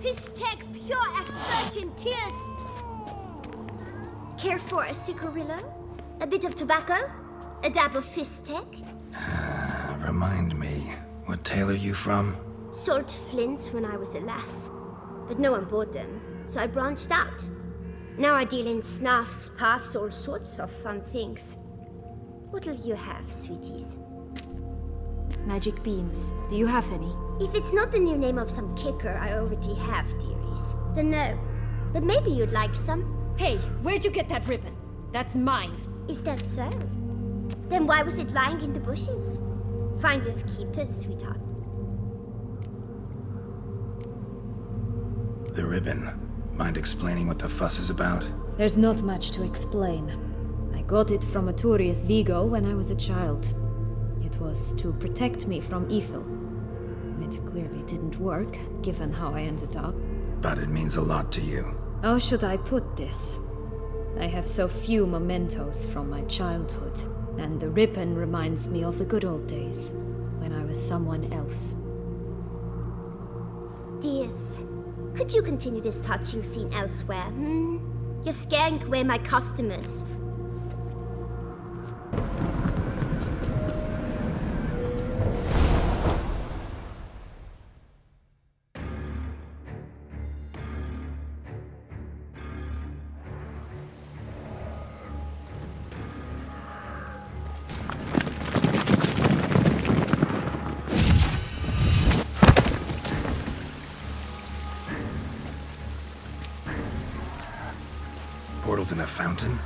Fistek pure as virgin tears. Care for a cigarillo? A bit of tobacco? A dab of Fistek? Remind me, what tale are you from? Sold flints when I was a lass, but no one bought them, so I branched out. Now I deal in snuffs, puffs, all sorts of fun things. What'll you have, sweeties? Magic beans. Do you have any? If it's not the new name of some kicker I already have, dearies, then no. But maybe you'd like some. Hey, where'd you get that ribbon? That's mine. Is that so? Then why was it lying in the bushes? Finders keepers, sweetheart. The ribbon. Mind explaining what the fuss is about? There's not much to explain. I got it from Arturius Vigo when I was a child. It was to protect me from evil. It clearly didn't work, given how I ended up. But it means a lot to you. How should I put this? I have so few mementos from my childhood, and the ribbon reminds me of the good old days, when I was someone else. Dears, could you continue this touching scene elsewhere, You're scaring away my customers. Portals in a fountain?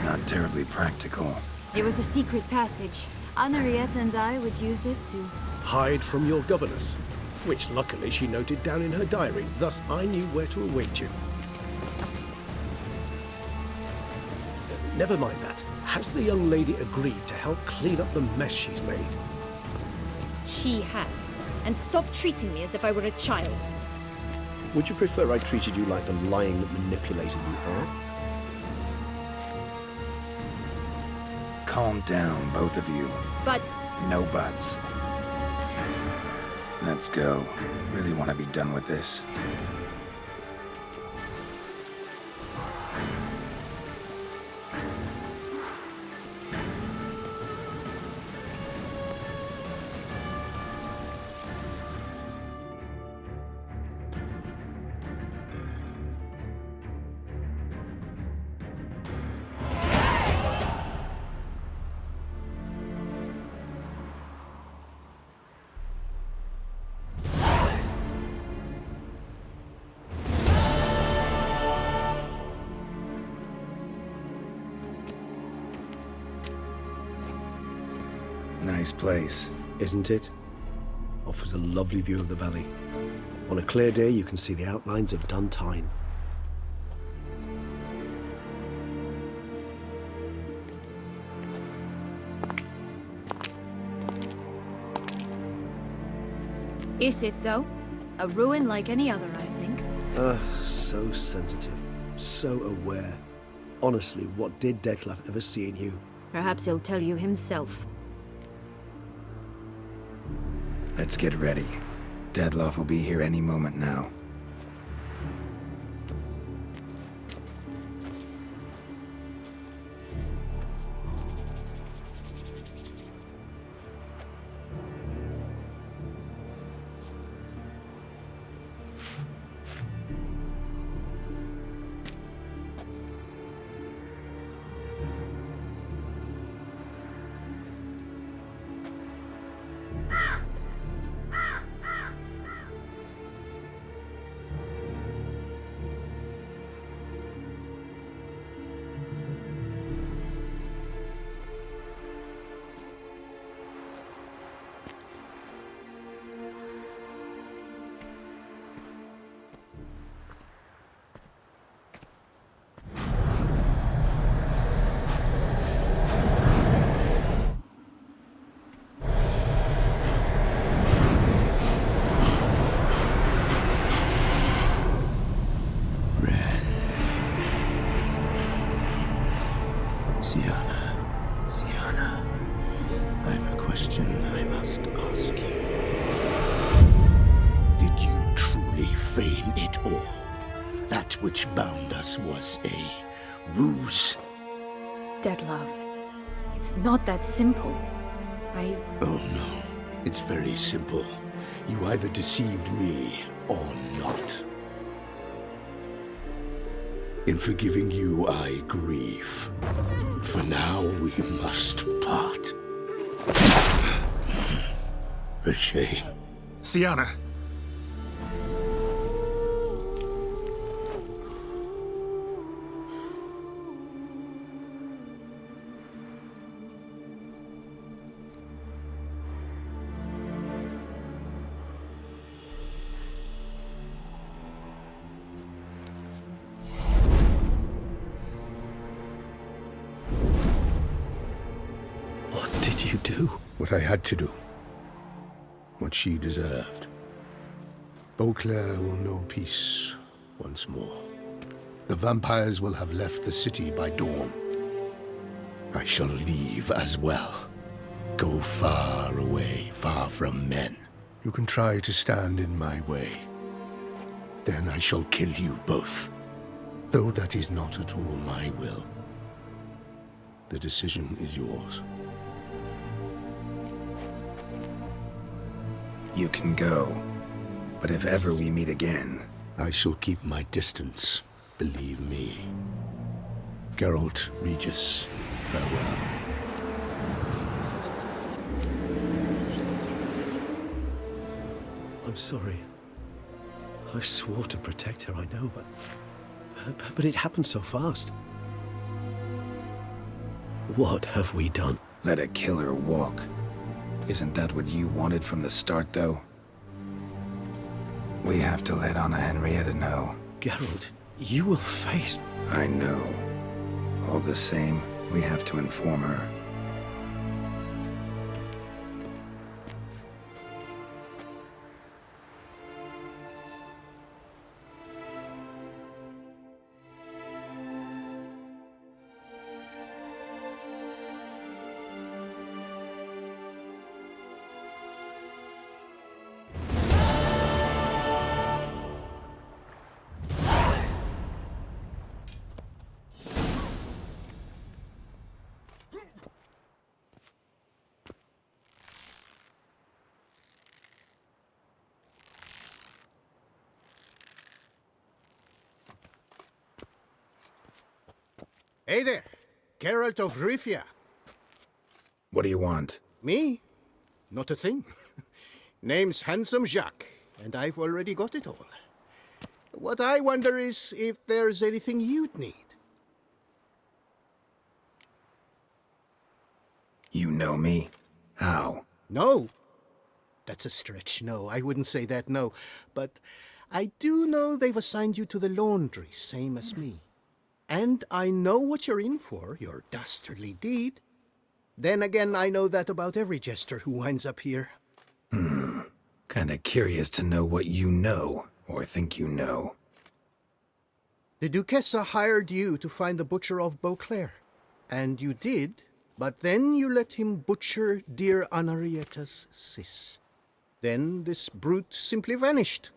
Not terribly practical. It was a secret passage. Anariette and I would use it to... hide from your governess, which luckily she noted down in her diary, thus I knew where to await you. Never mind that. Has the young lady agreed to help clean up the mess she's made? She has. And stop treating me as if I were a child. Would you prefer I treated you like the lying manipulator you are? Calm down, both of you. But... No buts. Let's go. Really want to be done with this. Nice place. Isn't it? Offers a lovely view of the valley. On a clear day, you can see the outlines of Duntine. Is it, though? A ruin like any other, I think. So sensitive. So aware. Honestly, what did Detlef ever see in you? Perhaps he'll tell you himself. Let's get ready. Detlef will be here any moment now. which bound us was a ruse. Deadlove, it's not that simple. Oh no, it's very simple. You either deceived me or not. In forgiving you, I grieve. For now, we must part. A shame. Sienna! What did you do? What I had to do. What she deserved. Beauclair will know peace once more. The vampires will have left the city by dawn. I shall leave as well. Go far away, far from men. You can try to stand in my way. Then I shall kill you both. Though that is not at all my will. The decision is yours. You can go. But if ever we meet again... I shall keep my distance, believe me. Geralt Regis, farewell. I'm sorry. I swore to protect her, I know, but it happened so fast. What have we done? Let a killer walk. Isn't that what you wanted from the start, though? We have to let Anna Henrietta know. Geralt, you will face... I know. All the same, we have to inform her. Hey there, Geralt of Rivia. What do you want? Me? Not a thing. Name's Handsome Jacques, and I've already got it all. What I wonder is if there's anything you'd need. You know me? How? No. That's a stretch. No, I wouldn't say that, no. But I do know they've assigned you to the laundry, same as me. And I know what you're in for, your dastardly deed. Then again, I know that about every jester who winds up here. Kinda curious to know what you know, or think you know. The Duchessa hired you to find the butcher of Beauclair. And you did, but then you let him butcher dear Anarietta's sis. Then this brute simply vanished,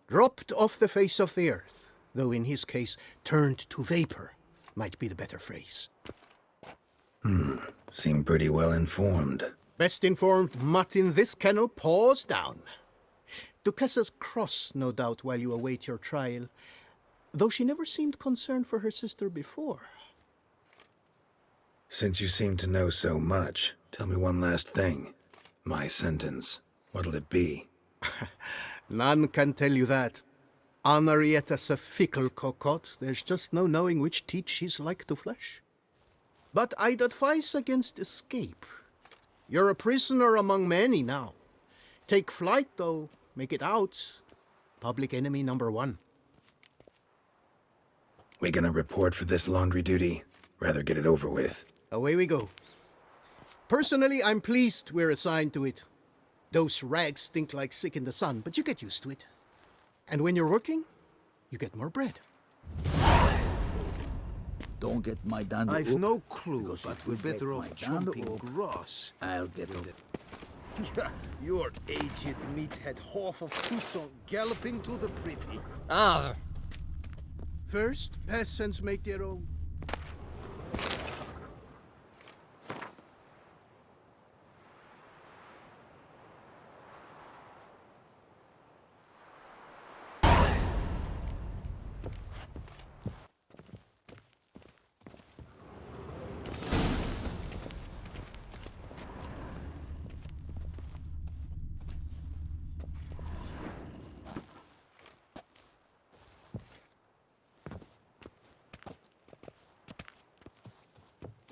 dropped off the face of the earth. Though in his case, turned to vapor, might be the better phrase. Seem pretty well informed. Best informed mutt in this kennel, paws down. Duchessa's cross, no doubt, while you await your trial, though she never seemed concerned for her sister before. Since you seem to know so much, tell me one last thing. My sentence, what'll it be? None can tell you that. Anarietta's a fickle cocotte. There's just no knowing which teat she's like to flesh. But I'd advise against escape. You're a prisoner among many now. Take flight, though. Make it out. Public enemy number one. We gonna report for this laundry duty? Rather get it over with. Away we go. Personally, I'm pleased we're assigned to it. Those rags stink like sick in the sun, but you get used to it. And when you're working, you get more bread. Don't get my dad. I've no clue, because but if we're you get better my off dad chomping up, grass. I'll get it. Your aged meathead half of Toussaint galloping to the privy. Ah, First, peasants make their own.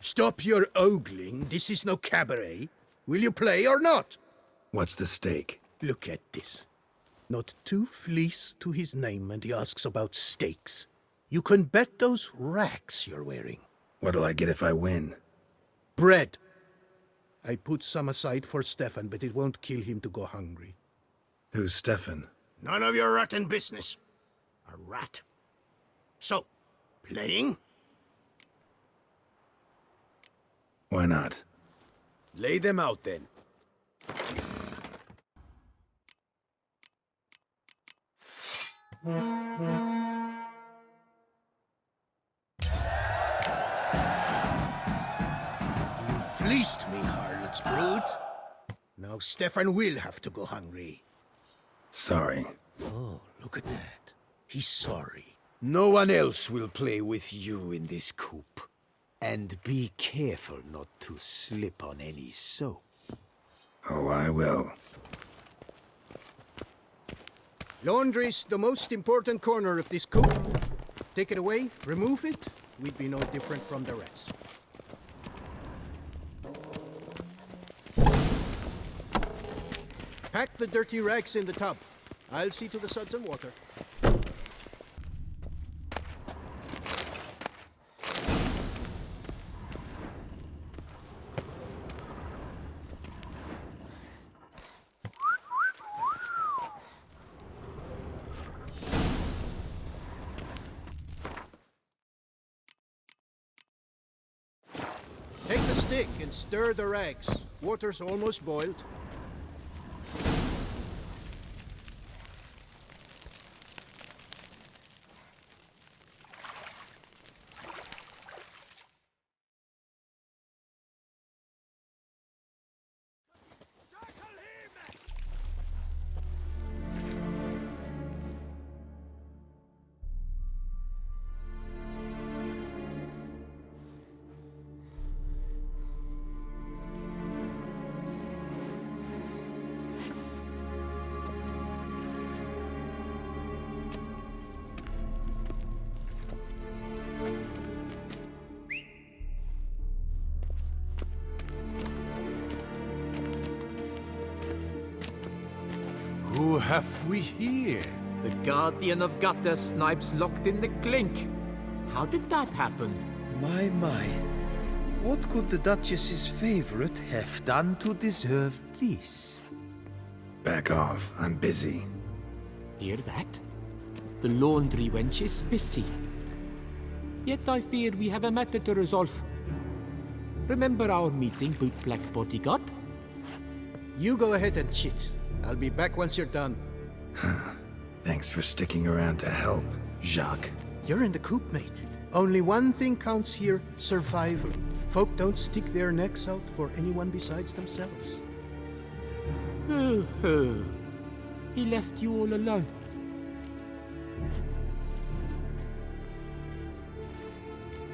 Stop your ogling. This is no cabaret. Will you play or not? What's the stake? Look at this. Not 2 fleece to his name, and he asks about stakes. You can bet those racks you're wearing. What'll I get if I win? Bread. I put some aside for Stefan, but it won't kill him to go hungry. Who's Stefan? None of your rotten business. A rat. So, playing? Why not? Lay them out then. You fleeced me, harlot's brood. Now Stefan will have to go hungry. Sorry. Oh, look at that. He's sorry. No one else will play with you in this coop. And be careful not to slip on any soap. Oh, I will. Laundry's the most important corner of this coop. Take it away, remove it, we'd be no different from the rest. Pack the dirty rags in the tub. I'll see to the suds and water. Take the stick and stir the rags. Water's almost boiled. Who have we here? The Guardian of Gutter Snipes locked in the clink. How did that happen? My. What could the Duchess's favorite have done to deserve this? Back off. I'm busy. Hear that? The laundry wench is busy. Yet I fear we have a matter to resolve. Remember our meeting, bootblack bodyguard? You go ahead and chit. I'll be back once you're done. Thanks for sticking around to help, Jacques. You're in the coop, mate. Only one thing counts here, survival. Folk don't stick their necks out for anyone besides themselves. Boo-hoo. He left you all alone.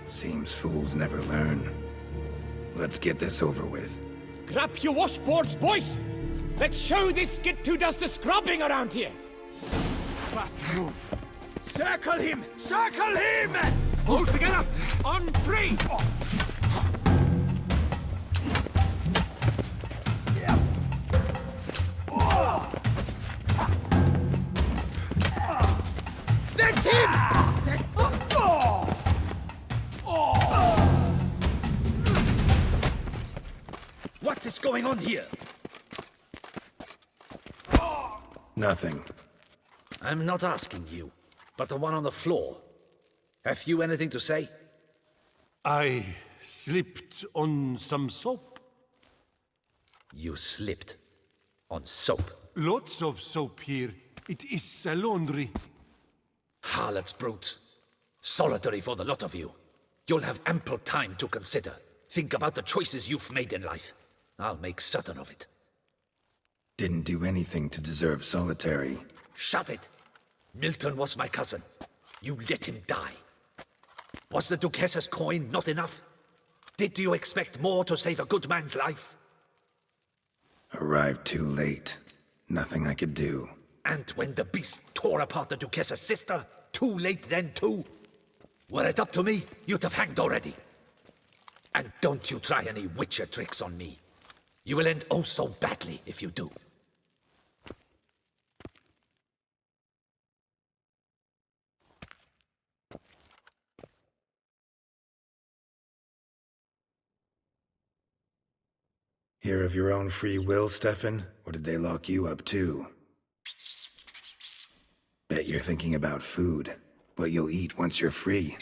Seems fools never learn. Let's get this over with. Grab your washboards, boys! Let's show this git who does the scrubbing around here! Circle him! Circle him! All together! On 3! That's him! What is going on here? Nothing. I'm not asking you, but the one on the floor. Have you anything to say? I slipped on some soap. You slipped on soap. Lots of soap here. It is a laundry. Harlots, brutes. Solitary for the lot of you. You'll have ample time to consider. Think about the choices you've made in life. I'll make certain of it. Didn't do anything to deserve solitary. Shut it! Milton was my cousin. You let him die. Was the Duchess's coin not enough? Did you expect more to save a good man's life? Arrived too late. Nothing I could do. And when the beast tore apart the Duchess's sister, too late then too? Were it up to me, you'd have hanged already. And don't you try any witcher tricks on me. You will end oh so badly if you do. Here of your own free will, Stefan? Or did they lock you up too? Bet you're thinking about food. What you'll eat once you're free.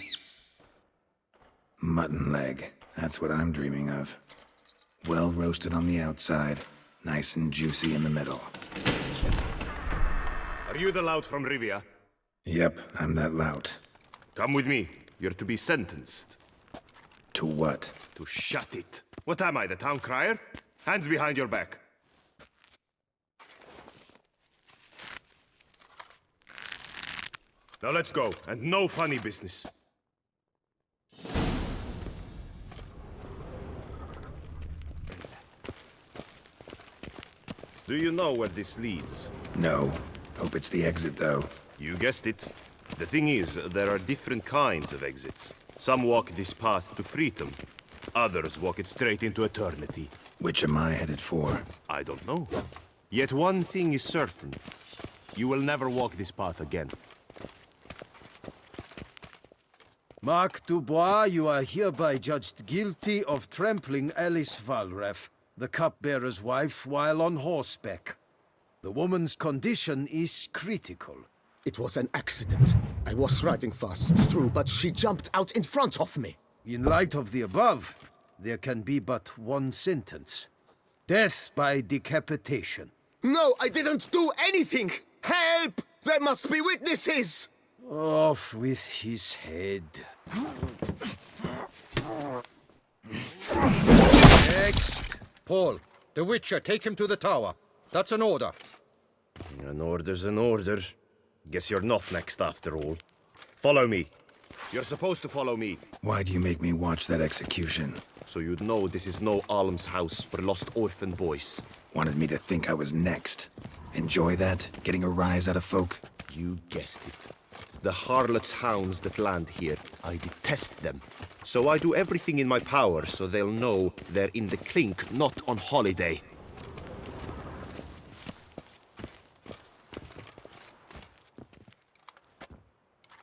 Mutton leg. That's what I'm dreaming of. Well roasted on the outside, nice and juicy in the middle. Are you the lout from Rivia? Yep, I'm that lout. Come with me. You're to be sentenced. To what? To shut it. What am I, the town crier? Hands behind your back. Now let's go, and no funny business. Do you know where this leads? No. Hope it's the exit, though. You guessed it. The thing is, there are different kinds of exits. Some walk this path to freedom. Others walk it straight into eternity. Which am I headed for? I don't know. Yet one thing is certain. You will never walk this path again. Mark Dubois, you are hereby judged guilty of trampling Alice Valref, the cupbearer's wife, while on horseback. The woman's condition is critical. It was an accident. I was riding fast, true, but she jumped out in front of me. In light of the above, there can be but one sentence. Death by decapitation. No, I didn't do anything! Help! There must be witnesses! Off with his head. Next. Paul, the Witcher, take him to the tower. That's an order. An order's an order. Guess you're not next after all. Follow me. You're supposed to follow me. Why do you make me watch that execution? So you'd know this is no almshouse for lost orphan boys. Wanted me to think I was next. Enjoy that? Getting a rise out of folk? You guessed it. The harlots' hounds that land here, I detest them. So I do everything in my power so they'll know they're in the clink, not on holiday.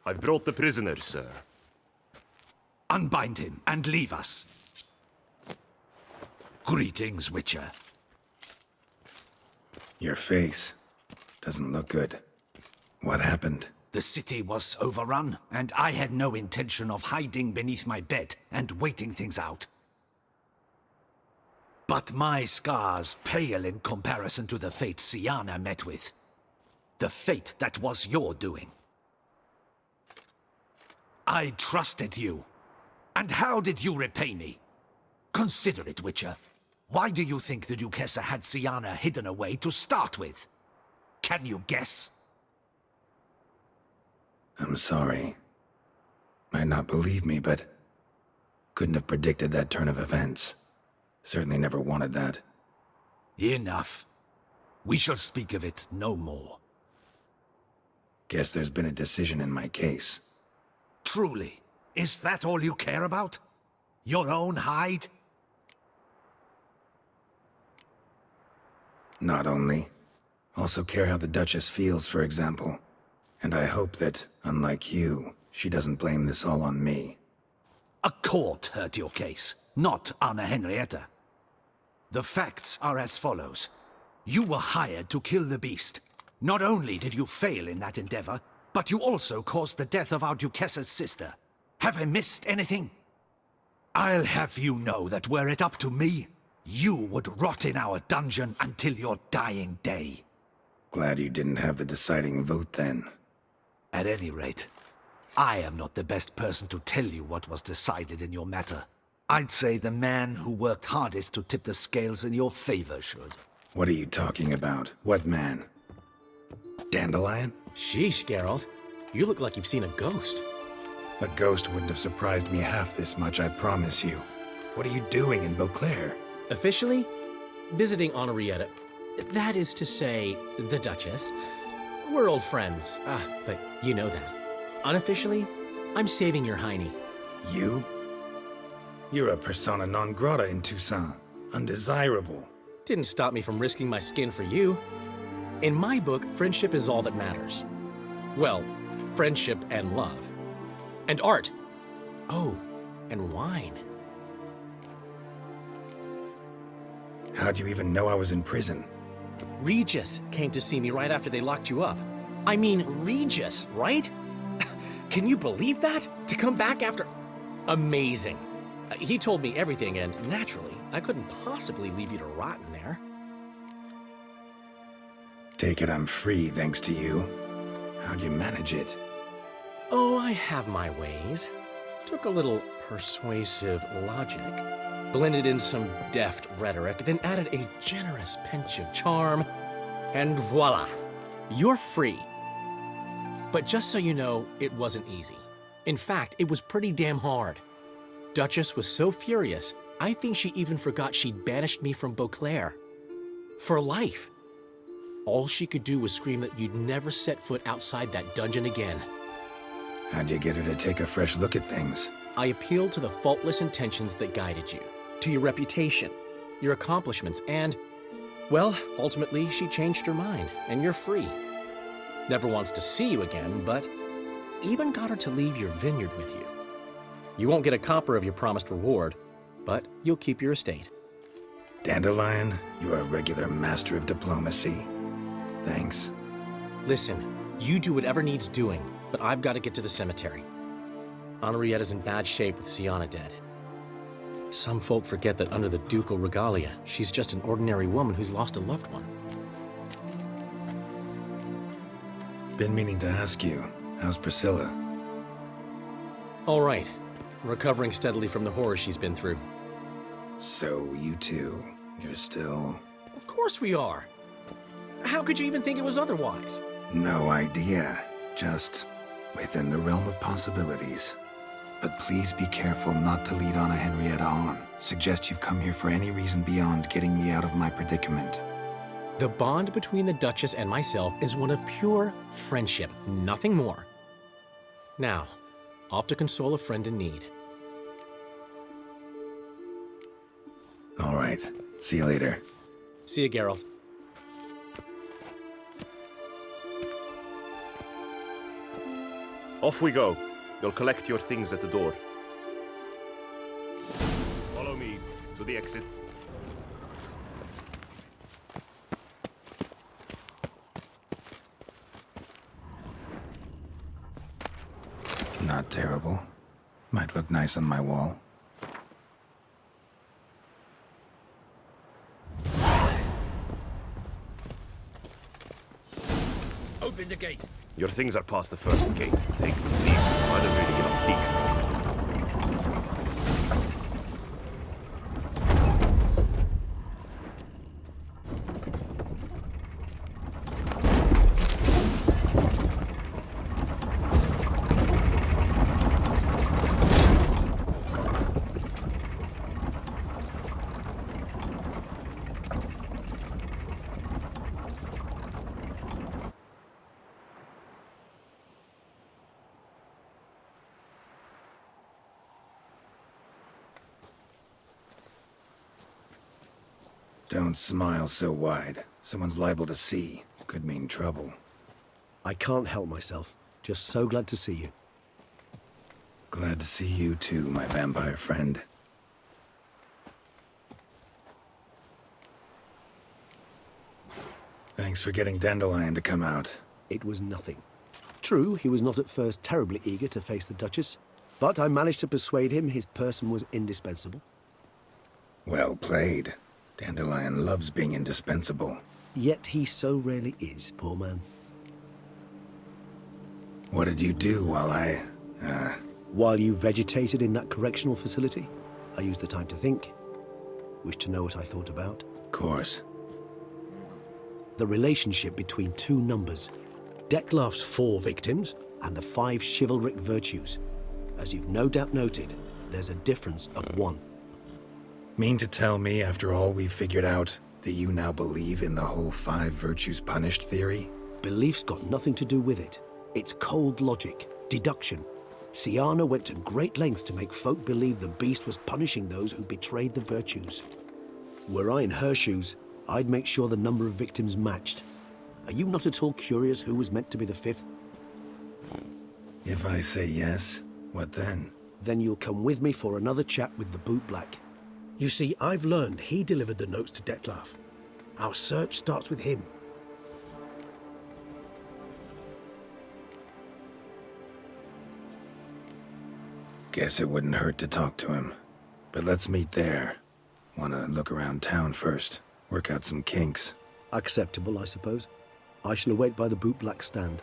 I've brought the prisoner, sir. Unbind him and leave us. Greetings, Witcher. Your face doesn't look good. What happened? The city was overrun, and I had no intention of hiding beneath my bed and waiting things out. But my scars pale in comparison to the fate Siana met with. The fate that was your doing. I trusted you. And how did you repay me? Consider it, Witcher. Why do you think the Duchessa had Siana hidden away to start with? Can you guess? I'm sorry. Might not believe me, but couldn't have predicted that turn of events. Certainly never wanted that. Enough. We shall speak of it no more. Guess there's been a decision in my case. Truly, is that all you care about? Your own hide? Not only. Also care how the Duchess feels, for example. And I hope that, unlike you, she doesn't blame this all on me. A court heard your case, not Anna Henrietta. The facts are as follows. You were hired to kill the beast. Not only did you fail in that endeavor, but you also caused the death of our Duchessa's sister. Have I missed anything? I'll have you know that were it up to me, you would rot in our dungeon until your dying day. Glad you didn't have the deciding vote then. At any rate, I am not the best person to tell you what was decided in your matter. I'd say the man who worked hardest to tip the scales in your favor should. What are you talking about? What man? Dandelion? Sheesh, Geralt. You look like you've seen a ghost. A ghost wouldn't have surprised me half this much, I promise you. What are you doing in Beauclair? Officially, visiting Henrietta. That is to say, the Duchess. We're old friends, but you know that. Unofficially, I'm saving your hiney. You? You're a persona non grata in Toussaint. Undesirable. Didn't stop me from risking my skin for you. In my book, friendship is all that matters. Well, friendship and love. And art. Oh, and wine. How'd you even know I was in prison? Regis came to see me right after they locked you up. I mean, Regis, right? Can you believe that? To come back after... Amazing. He told me everything, and naturally, I couldn't possibly leave you to rot in there. Take it I'm free, thanks to you. How'd you manage it? Oh, I have my ways. Took a little persuasive logic, blended in some deft rhetoric, then added a generous pinch of charm, and voila, you're free. But just so you know, it wasn't easy. In fact, it was pretty damn hard. Duchess was so furious, I think she even forgot she'd banished me from Beauclair. For life. All she could do was scream that you'd never set foot outside that dungeon again. How'd you get her to take a fresh look at things? I appealed to the faultless intentions that guided you, to your reputation, your accomplishments, and, well, ultimately she changed her mind, and you're free. Never wants to see you again, but even got her to leave your vineyard with you. You won't get a copper of your promised reward, but you'll keep your estate. Dandelion, you're a regular master of diplomacy. Thanks. Listen, you do whatever needs doing, but I've got to get to the cemetery. Henrietta's in bad shape with Sienna dead. Some folk forget that under the ducal regalia, she's just an ordinary woman who's lost a loved one. Been meaning to ask you, how's Priscilla? All right. Recovering steadily from the horror she's been through. So, you two, you're still... Of course we are. How could you even think it was otherwise? No idea. Just within the realm of possibilities. But please be careful not to lead Anna Henrietta on. Suggest you've come here for any reason beyond getting me out of my predicament. The bond between the Duchess and myself is one of pure friendship, nothing more. Now, off to console a friend in need. All right. See you later. See you, Geralt. Off we go. You'll collect your things at the door. Follow me to the exit. Not terrible. Might look nice on my wall. Open the gate. Your things are past the first gate. Take them, leave. I don't really give a fuck. Don't smile so wide. Someone's liable to see. Could mean trouble. I can't help myself. Just so glad to see you. Glad to see you too, my vampire friend. Thanks for getting Dandelion to come out. It was nothing. True, he was not at first terribly eager to face the Duchess, but I managed to persuade him his person was indispensable. Well played. Dandelion loves being indispensable. Yet he so rarely is, poor man. What did you do while I While you vegetated in that correctional facility, I used the time to think. Wish to know what I thought about? Of course. The relationship between two numbers. Dettlaff's 4 victims and the 5 chivalric virtues. As you've no doubt noted, there's a difference of 1. Mean to tell me, after all we've figured out, that you now believe in the whole 5 virtues punished theory? Belief's got nothing to do with it. It's cold logic, deduction. Syanna went to great lengths to make folk believe the beast was punishing those who betrayed the virtues. Were I in her shoes, I'd make sure the number of victims matched. Are you not at all curious who was meant to be the 5th? If I say yes, what then? Then you'll come with me for another chat with the bootblack. You see, I've learned he delivered the notes to Dettlaff. Our search starts with him. Guess it wouldn't hurt to talk to him. But let's meet there. Wanna look around town first. Work out some kinks. Acceptable, I suppose. I shall await by the bootblack stand.